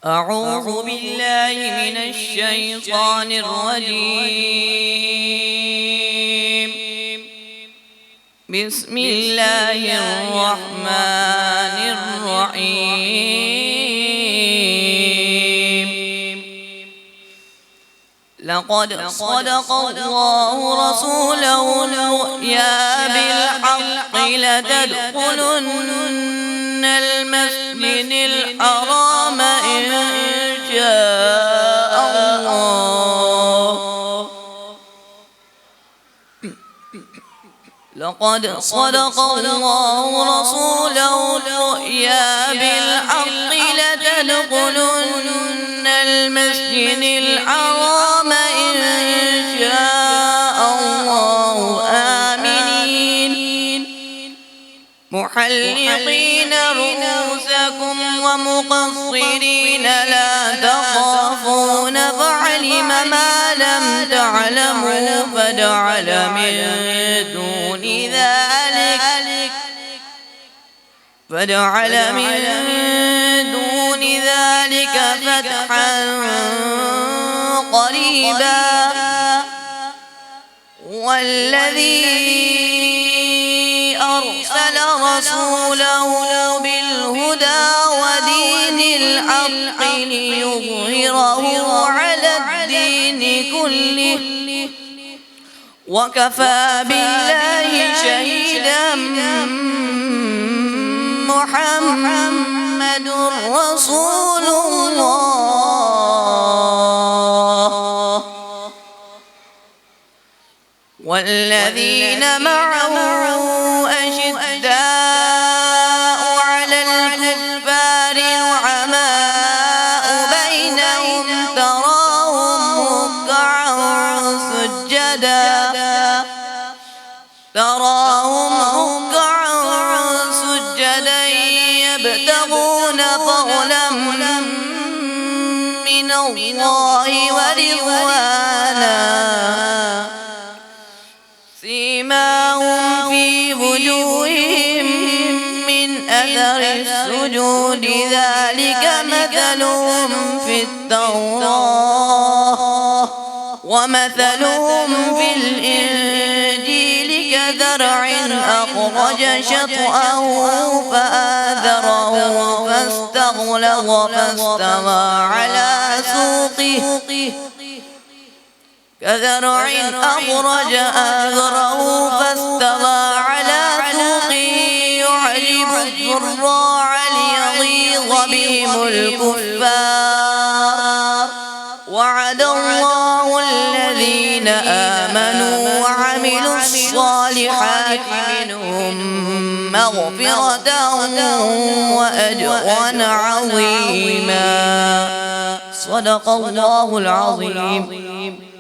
أعوذ بالله من الشيطان الرجيم. بسم الله الرحمن الرحيم. لقد صدق الله رسوله الرؤيا بالحق لتدخلن المسجد الحرام إن شاء الله. لقد صدق الله رسوله الرؤيا بالحق لتدخلن المسجد الحرام إن شاء الله آمنين محلقين رؤوسكم ومقصرين لا تخافون فعلم ما لم تعلموا فجعل من دون ذلك فتحا قريبا. والذي أرسل رسوله بالهدى ودين الحق ليظهره على الدين كله وكفى بالله شهيدا. محمد رسول الله والذين معه أشداء على الكفار رحماء بينهم تراهم ركعا سجدا يبتغون فضلا من الله ورضوانا سيماهم في وجوههم من أثر السجود ذلك مثلهم في التوراة ومثلهم في الإنجيل كزرع أخرج شطأه فآزره فاستغلظ فاستوى على سوقه يعجب الزراع ليغيظ بهم الكفار. وعد الله الذين آمنوا وعملوا الصالحات منهم مغفرة وأجرا عظيما. صدق الله العظيم.